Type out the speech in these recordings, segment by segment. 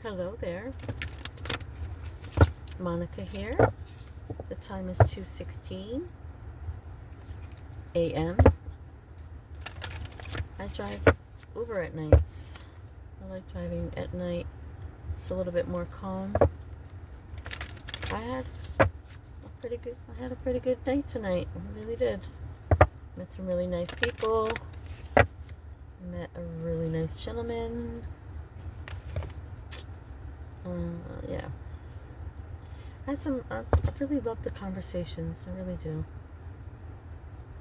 Hello there, Monica here. The time is 2:16 a.m. I drive Uber at nights. I like driving at night. It's a little bit more calm. I had a pretty good night tonight. I really did. Met some really nice people. Met a really nice gentleman. Yeah. I really love the conversations. I really do.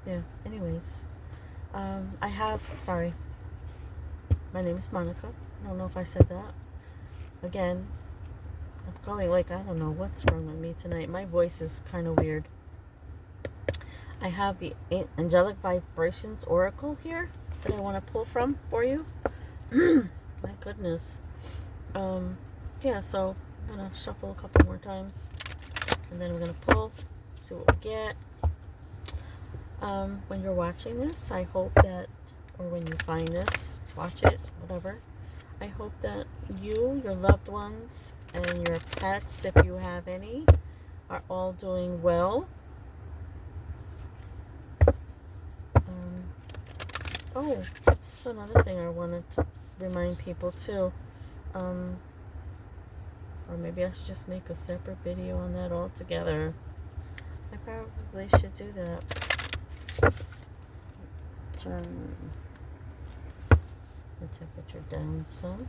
Yeah, anyways. Sorry. My name is Monica. I don't know if I said that. Again, I'm going I don't know what's wrong with me tonight. My voice is kind of weird. I have the Angelic Vibrations Oracle here that I want to pull from for you. My goodness. Yeah, so I'm going to shuffle a couple more times. And then we're going to pull, see what we get. When you're watching this, I hope that, or when you find this, watch it, whatever. I hope that you, your loved ones, and your pets, if you have any, are all doing well. Oh, that's another thing I wanted to remind people too. Or maybe I should just make a separate video on that altogether. I probably should do that. Turn the temperature down some.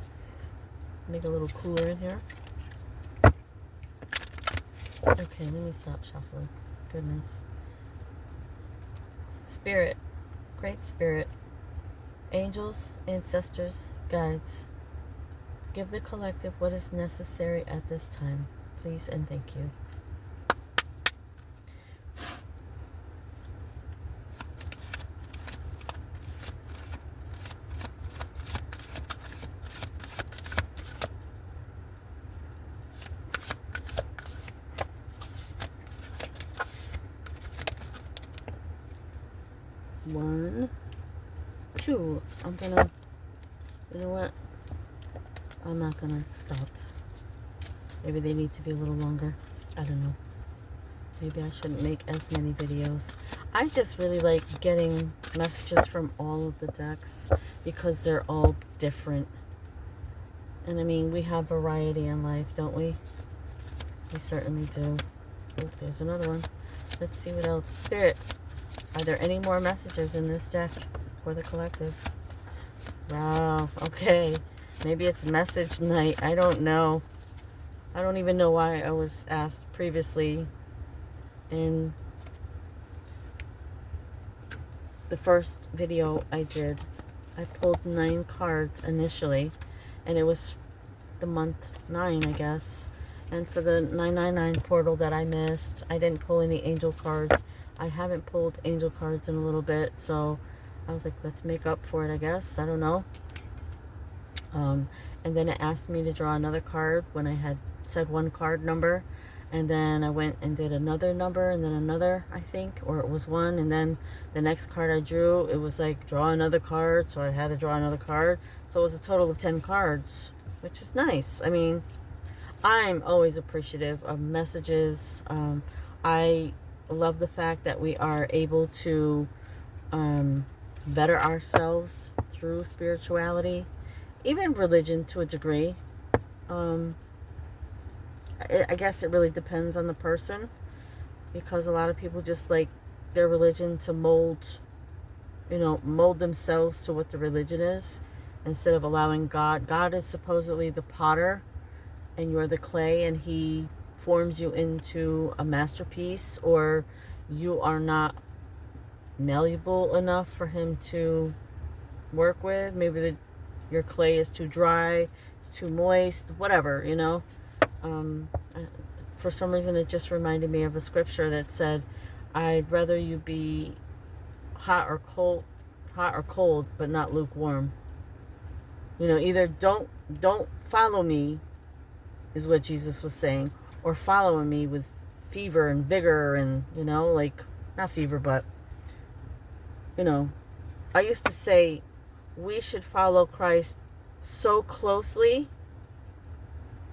Make it a little cooler in here. Okay, let me stop shuffling. Goodness. Spirit, great spirit, angels, ancestors, guides, give the collective what is necessary at this time, please and thank you. One, two. You know what? I'm not gonna stop. Maybe they need to be a little longer. I don't know. Maybe I shouldn't make as many videos. I just really like getting messages from all of the decks because they're all different. And I mean, we have variety in life, don't we? We certainly do. Oh, there's another one. Let's see what else. Spirit, are there any more messages in this deck for the collective? Wow, okay. Maybe it's message night. I don't know. I don't even know why I was asked previously in the first video I did. I pulled 9 cards initially, and it was the month 9, I guess. And for the 999 portal that I missed, I didn't pull any angel cards. I haven't pulled angel cards in a little bit, so I was like, let's make up for it, I guess. I don't know. And then it asked me to draw another card when I had said one card number. And then I went and did another number and then another, I think, or it was one. And then the next card I drew, it was like, draw another card. So I had to draw another card. So it was a total of 10 cards, which is nice. I mean, I'm always appreciative of messages. I love the fact that we are able to better ourselves through spirituality, even religion to a degree. I guess it really depends on the person, because a lot of people just like their religion to mold themselves to what the religion is, instead of allowing God. God is supposedly the potter and you're the clay, and he forms you into a masterpiece, or you are not malleable enough for him to work with. Maybe your clay is too dry, too moist, whatever, for some reason it just reminded me of a scripture that said, I'd rather you be hot or cold, but not lukewarm. Either don't follow me, is what Jesus was saying, or follow me with fever and vigor, and not fever, but I used to say we should follow Christ so closely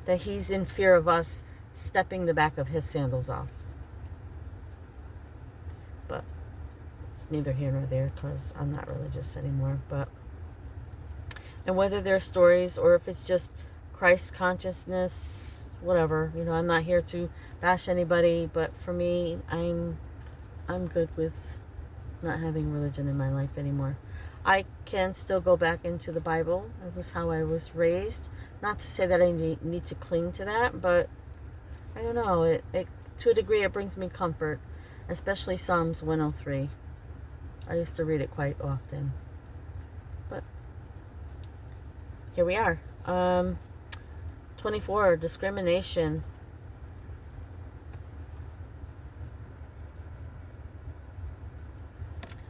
that he's in fear of us stepping the back of his sandals off. But it's neither here nor there, because I'm not religious anymore. But, and whether they're stories or if it's just Christ consciousness, whatever, you know, I'm not here to bash anybody, but for me, I'm good with not having religion in my life anymore. I can still go back into the Bible. It was how I was raised. Not to say that I need to cling to that, but I don't know. It to a degree, it brings me comfort, especially Psalms 103. I used to read it quite often. But here we are. 24, discrimination.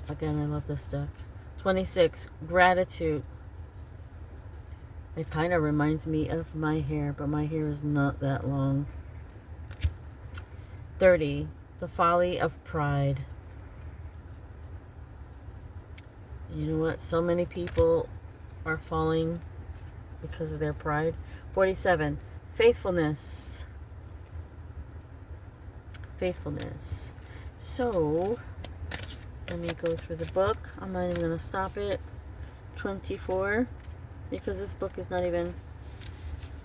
Again, I love this deck. 26, gratitude. It kind of reminds me of my hair, but my hair is not that long. 30, the folly of pride. You know what? So many people are falling because of their pride. 47, faithfulness. Faithfulness. So, let me go through the book. I'm not even going to stop it. 24, because this book is not even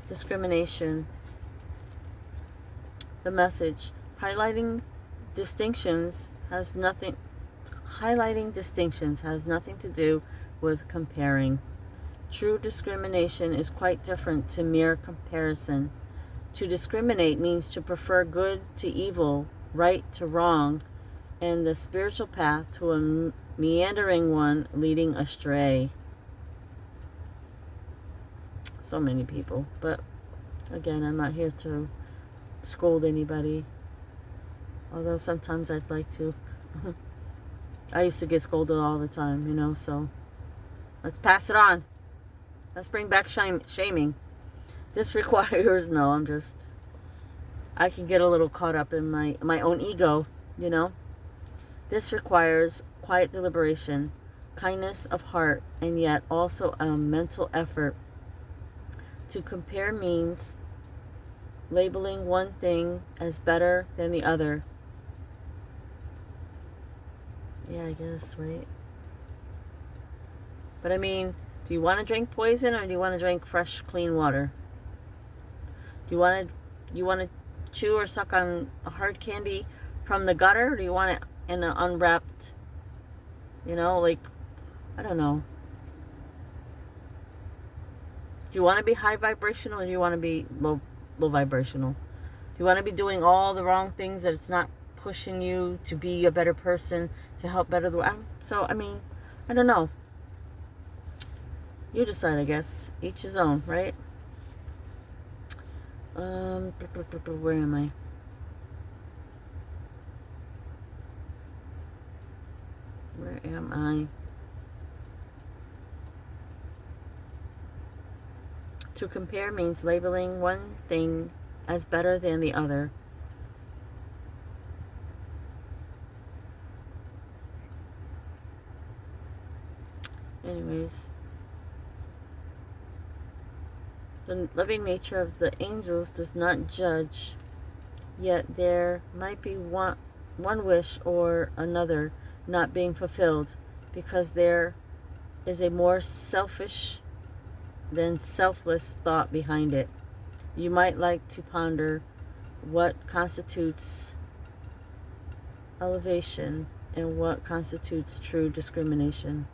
discrimination. The message. Highlighting distinctions has nothing to do with comparing. True discrimination is quite different to mere comparison. To discriminate means to prefer good to evil, right to wrong, and the spiritual path to a meandering one leading astray. So many people. But again, I'm not here to scold anybody. Although sometimes I'd like to. I used to get scolded all the time, you know, so let's pass it on. Let's bring back shaming. This requires, no, I can get a little caught up in my own ego, you know. This requires quiet deliberation, kindness of heart, and yet also a mental effort. To compare means labeling one thing as better than the other. Yeah, I guess, right? But I mean, do you want to drink poison or do you want to drink fresh, clean water? Do you want to chew or suck on a hard candy from the gutter, or do you want it in an unwrapped, you know, like, I don't know. Do you want to be high vibrational or do you want to be low vibrational? Do you want to be doing all the wrong things that it's not pushing you to be a better person, to help better the world? So, I mean, I don't know. You decide, I guess. Each his own, right? Where am I? Where am I? To compare means labeling one thing as better than the other. Anyways, the loving nature of the angels does not judge, yet there might be one wish or another not being fulfilled because there is a more selfish than selfless thought behind it. You might like to ponder what constitutes elevation and what constitutes true discrimination.